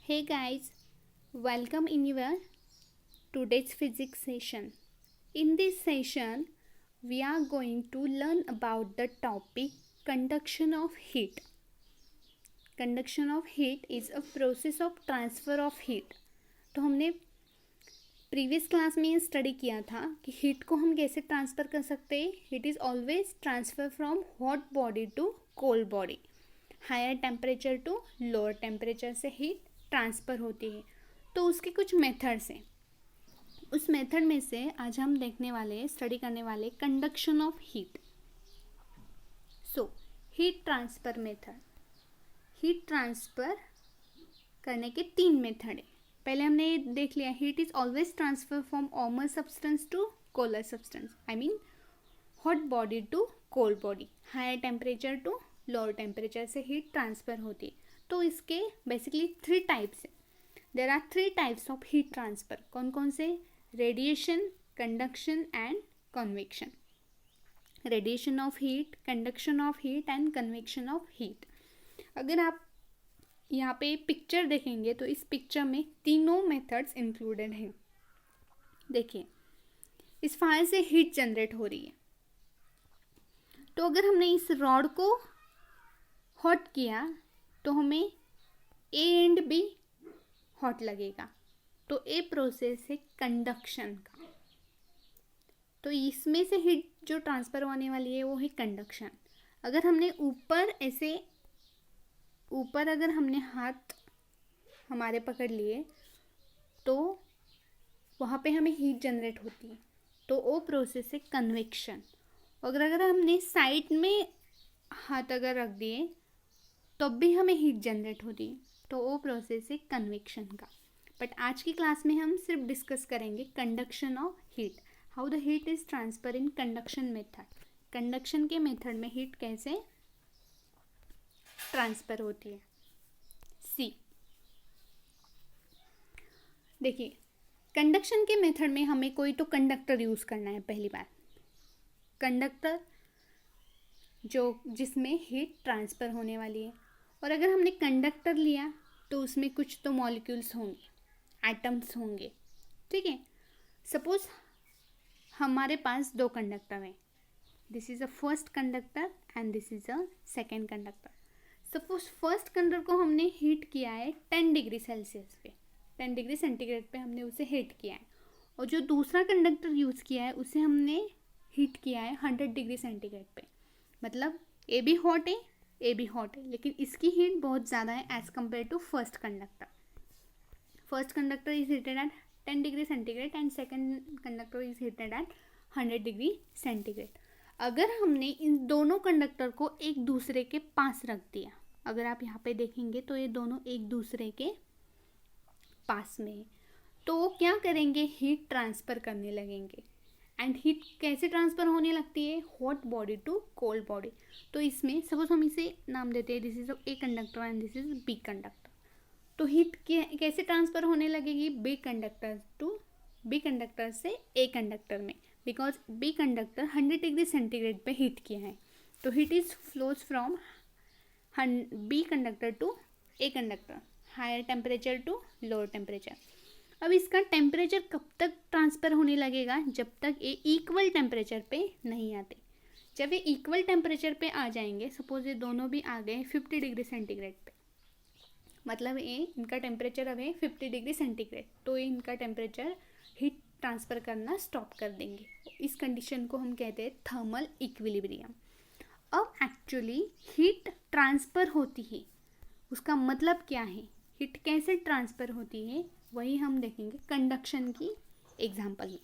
Hey guys, welcome in your today's physics session. In this session, we are going to learn about the topic conduction of heat. Conduction of heat is a process of transfer of heat. तो हमने previous class में ये study किया था कि heat को हम कैसे ट्रांसफ़र कर सकते हैं. Heat is always transfer from hot body to cold body. Higher temperature to lower temperature से हीट ट्रांसफ़र होती है. तो उसके कुछ मेथड्स हैं. उस मेथड में से आज हम देखने वाले स्टडी करने वाले conduction of heat. So heat transfer method. Heat transfer करने के 3 मेथड हैं. पहले हमने ये देख लिया, heat is always transfer from warmer substance to cooler substance. I mean hot body to cold body. Higher temperature to lower temperature से heat transfer होती है. तो इसके बेसिकली 3 टाइप्स हैं. There are 3 types of heat transfer. कौन कौन से? Radiation, conduction and convection. Radiation of heat, conduction of heat and convection of heat. अगर आप यहाँ पे पिक्चर देखेंगे तो इस पिक्चर में तीनों मेथड्स इंक्लूडेड हैं. देखिए, इस फायर से हीट जनरेट हो रही है. तो अगर हमने इस रॉड को हॉट किया तो हमें ए एंड बी हॉट लगेगा. तो ए प्रोसेस है कंडक्शन का. तो इसमें से हीट जो ट्रांसफ़र होने वाली है वो है कंडक्शन. अगर हमने ऊपर अगर हमने हाथ हमारे पकड़ लिए तो वहाँ पे हमें हीट जनरेट होती है. तो वो प्रोसेस है कन्वेक्शन. अगर हमने साइड में हाथ अगर रख दिए तब भी हमें हीट जनरेट होती है. तो वो प्रोसेस है कन्वेक्शन का. बट आज की क्लास में हम सिर्फ डिस्कस करेंगे conduction of heat. How the heat is transfer in conduction method. Conduction के मेथड में हीट कैसे ट्रांसफ़र होती है. सी, देखिए, कंडक्शन के मेथड में हमें कोई तो कंडक्टर यूज़ करना है. पहली बात, कंडक्टर जिसमें हीट ट्रांसफ़र होने वाली है. और अगर हमने कंडक्टर लिया तो उसमें कुछ तो मॉलिक्यूल्स होंगे, एटम्स होंगे. ठीक है. सपोज हमारे पास 2 कंडक्टर हैं. This is a first conductor and this is a second conductor. Suppose first conductor को हमने हीट किया है 10 डिग्री सेल्सियस पे, 10 डिग्री सेंटीग्रेड पे हमने उसे हीट किया है. और जो दूसरा कंडक्टर यूज़ किया है उसे हमने हीट किया है 100 डिग्री सेंटीग्रेड पे. मतलब ए भी हॉट है, लेकिन इसकी हीट बहुत ज़्यादा है as compare to first conductor. First conductor is heated at 10 degree centigrade and second conductor is heated at 100 degree centigrade. अगर हमने इन दोनों कंडक्टर को एक दूसरे के पास रख दिया, अगर आप यहाँ पे देखेंगे तो ये दोनों एक दूसरे के पास में, तो वो क्या करेंगे? हीट ट्रांसफ़र करने लगेंगे. एंड हीट कैसे ट्रांसफ़र होने लगती है? Hot body to cold body. तो इसमें सपोज हम इसे नाम देते हैं, this is A conductor and this is B conductor. तो हीट कैसे ट्रांसफ़र होने लगेगी? बी कंडक्टर से ए कंडक्टर में. Because B conductor 100 degree centigrade पे हीट किया है. तो heat is flows from B conductor to A conductor, higher temperature to lower temperature. अब इसका टेम्परेचर कब तक ट्रांसफ़र होने लगेगा? जब तक ये इक्वल टेम्परेचर पे नहीं आते. जब ये इक्वल टेम्परेचर पे आ जाएंगे, सपोज ये दोनों भी आ गए 50 डिग्री सेंटीग्रेड पे, मतलब ये इनका टेम्परेचर अब है 50 डिग्री सेंटीग्रेड, तो ये इनका टेम्परेचर हीट ट्रांसफ़र करना स्टॉप कर देंगे. इस कंडीशन को हम कहते हैं थर्मल इक्विलिब्रियम. अब एक्चुअली हीट ट्रांसफ़र होती है, उसका मतलब क्या है? हीट कैसे ट्रांसफ़र होती है वही हम देखेंगे कंडक्शन की एग्जांपल में.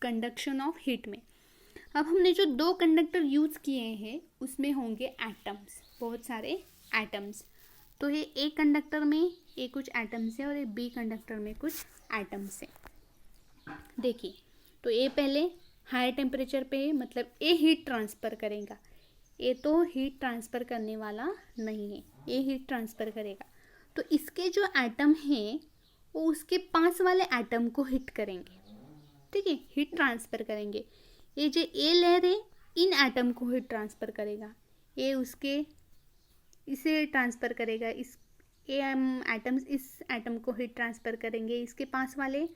कंडक्शन ऑफ हीट में अब हमने जो 2 कंडक्टर यूज़ किए हैं उसमें होंगे एटम्स, बहुत सारे एटम्स. तो ये ए कंडक्टर में ये कुछ एटम्स है और ये बी कंडक्टर में कुछ एटम्स है. देखिए, तो ये पहले हाई टेम्परेचर पे है, मतलब ये हीट ट्रांसफ़र करेगा. ये तो हीट ट्रांसफ़र करने वाला नहीं है, ये हीट ट्रांसफ़र करेगा. तो इसके जो एटम हैं वो उसके पास वाले एटम को हिट करेंगे. ठीक है, हीट ट्रांसफ़र करेंगे. ये जो ए लेयर है इन एटम को हीट ट्रांसफ़र करेगा, ये इसे ट्रांसफ़र करेगा, ए एटम्स इस एटम को हीट ट्रांसफ़र करेंगे, इसके पास वाले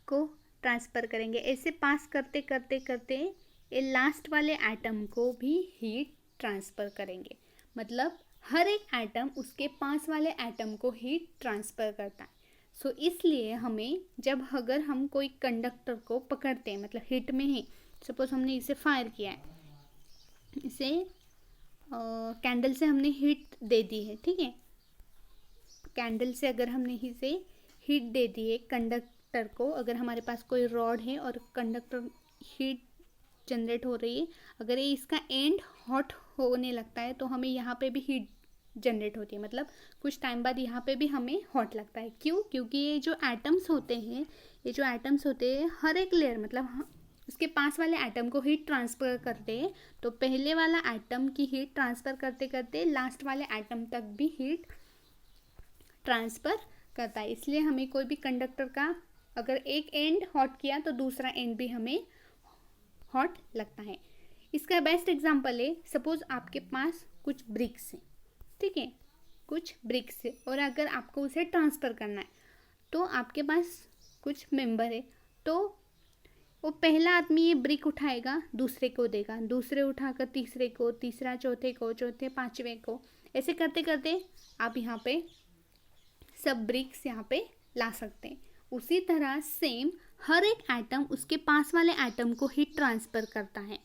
को ट्रांसफ़र करेंगे, ऐसे पास करते करते करते ये लास्ट वाले एटम को भी हीट ट्रांसफ़र करेंगे। मतलब हर एक एटम उसके पास वाले एटम को हीट ट्रांसफ़र करता है। सो इसलिए हमें जब अगर हम कोई कंडक्टर को पकड़ते हैं, मतलब हीट में ही, सपोज हमने इसे फायर किया है, इसे कैंडल से हमने हीट दे दी है, ठीक है, कैंडल से अगर हमने इसे हीट दे दी है कंडक्टर को, अगर हमारे पास कोई रॉड है और कंडक्टर हीट जनरेट हो रही है, अगर ये इसका एंड हॉट होने लगता है तो हमें यहाँ पे भी हीट जनरेट होती है, मतलब कुछ टाइम बाद यहाँ पे भी हमें हॉट लगता है। क्यों? क्योंकि ये जो एटम्स होते हैं हर एक लेयर, मतलब उसके पास वाले एटम को हीट ट्रांसफ़र करते हैं, तो पहले वाला एटम की हीट ट्रांसफ़र करते करते लास्ट वाले एटम तक भी हीट ट्रांसफ़र करता है। इसलिए हमें कोई भी कंडक्टर का अगर एक एंड हॉट किया तो दूसरा एंड भी हमें हॉट लगता है। इसका बेस्ट एग्जांपल है, सपोज आपके पास कुछ ब्रिक्स है, ठीक है, कुछ ब्रिक्स है, और अगर आपको उसे ट्रांसफ़र करना है तो आपके पास कुछ मेंबर है, तो वो पहला आदमी ये ब्रिक उठाएगा, दूसरे को देगा, दूसरे उठाकर तीसरे को, तीसरा चौथे को, चौथे पांचवें को, ऐसे करते करते आप यहाँ पे सब ब्रिक्स यहाँ पे ला सकते हैं। उसी तरह सेम हर एक एटम उसके पास वाले एटम को हीट ट्रांसफ़र करता है।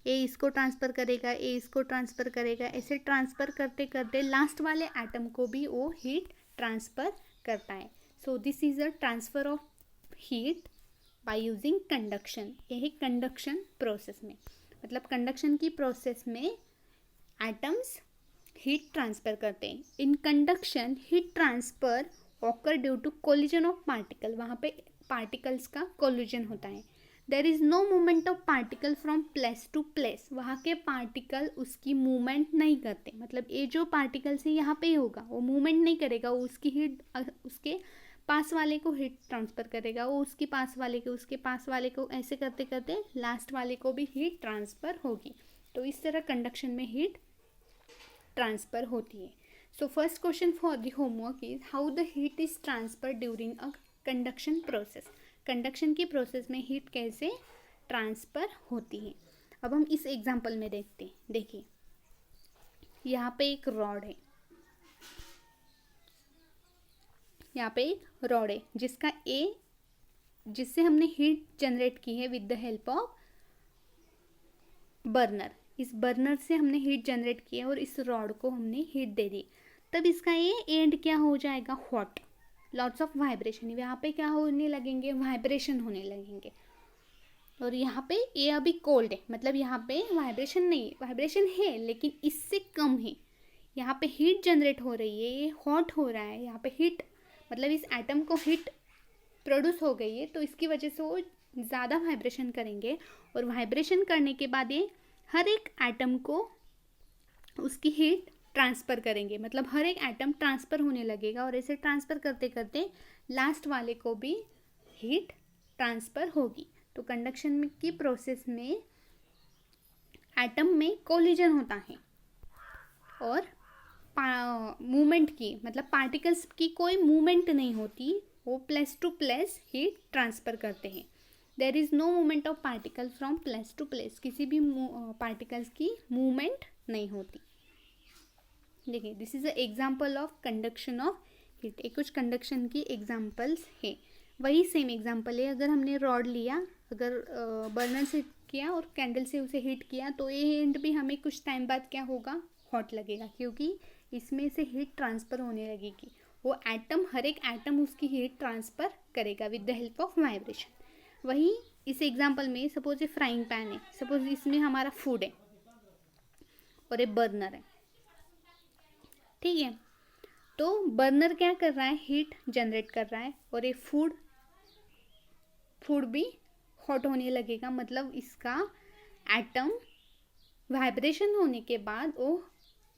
ए इसको ट्रांसफ़र करेगा, ए इसको ट्रांसफ़र करेगा, ऐसे ट्रांसफ़र करते करते लास्ट वाले एटम को भी वो हीट ट्रांसफ़र करता है। So this is a transfer of heat by using conduction. यही कंडक्शन प्रोसेस में, मतलब कंडक्शन की प्रोसेस में एटम्स हीट ट्रांसफ़र करते हैं। In conduction heat transfer occur due to collision of particle, वहाँ पे पार्टिकल्स का कोलिजन होता है। There is no movement of particle from place to place, वहाँ के पार्टिकल उसकी मूवमेंट नहीं करते, मतलब ये जो पार्टिकल्स है यहाँ पे ही होगा, वो मूवमेंट नहीं करेगा, वो उसकी हीट उसके पास वाले को हीट ट्रांसफ़र करेगा, वो उसके पास वाले को, उसके पास वाले को, ऐसे करते करते लास्ट वाले को भी हीट ट्रांसफ़र होगी। तो इस तरह कंडक्शन में हीट ट्रांसफ़र होती है। So first question for the homework is how the heat is transfer during a conduction process. Conduction की प्रोसेस में हीट कैसे ट्रांसफ़र होती है। अब हम इस एग्जांपल में देखते हैं। देखिए यहाँ पे एक रॉड है, यहाँ पे एक रॉड है जिसका जिससे हमने हीट जनरेट की है with the help of burner. इस बर्नर से हमने हीट जनरेट की है और इस रॉड को हमने हीट दे दी, तब इसका ये एंड क्या हो जाएगा, हॉट। लॉट्स ऑफ वाइब्रेशन, यहाँ पे क्या होने लगेंगे, वाइब्रेशन होने लगेंगे। और यहाँ पे ये अभी कोल्ड है, मतलब यहाँ पे वाइब्रेशन नहीं, वाइब्रेशन है लेकिन इससे कम है। यहाँ पे हीट जनरेट हो रही है, ये हॉट हो रहा है, यहाँ पे हीट मतलब इस एटम को हीट प्रोड्यूस हो गई है, तो इसकी वजह से वो ज़्यादा वाइब्रेशन करेंगे, और वाइब्रेशन करने के बाद ये हर एक एटम को उसकी हीट ट्रांसफ़र करेंगे, मतलब हर एक एटम ट्रांसफ़र होने लगेगा, और ऐसे ट्रांसफ़र करते करते लास्ट वाले को भी हीट ट्रांसफ़र होगी। तो कंडक्शन की प्रोसेस में एटम में कोलिजन होता है, और मूवमेंट की, मतलब पार्टिकल्स की कोई मूवमेंट नहीं होती, वो place to place heat transfer करते हैं। There is no movement of particle from place to place, किसी भी पार्टिकल्स की मूवमेंट नहीं होती। देखिए this is a example of conduction of heat. एक कुछ कंडक्शन की एग्जाम्पल्स है, वही सेम एग्जाम्पल है। अगर हमने रॉड लिया, अगर बर्नर से किया और कैंडल से उसे हीट किया, तो ये एंड भी हमें कुछ टाइम बाद क्या होगा, हॉट लगेगा, क्योंकि इसमें से हीट ट्रांसफ़र होने लगेगी। वो एटम, हर एक एटम उसकी हीट ट्रांसफ़र करेगा with the help of vibration. वही इस एग्जाम्पल में सपोज ये फ्राइंग पैन है, सपोज इसमें हमारा फूड है और ये बर्नर है, ठीक है। तो बर्नर क्या कर रहा है, हीट जनरेट कर रहा है, और ये फूड भी हॉट होने लगेगा, मतलब इसका एटम वाइब्रेशन होने के बाद वो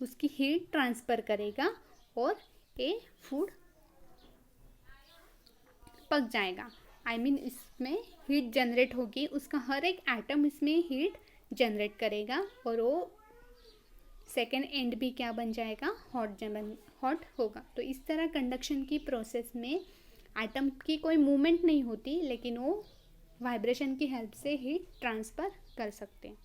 उसकी हीट ट्रांसफ़र करेगा और ये फूड पक जाएगा। आई मीन इसमें हीट जनरेट होगी, उसका हर एक एटम इसमें हीट जनरेट करेगा और वो सेकेंड एंड भी क्या बन जाएगा, हॉट होगा। तो इस तरह कंडक्शन की प्रोसेस में एटम की कोई मूवमेंट नहीं होती, लेकिन वो वाइब्रेशन की हेल्प से हीट ट्रांसफ़र कर सकते हैं।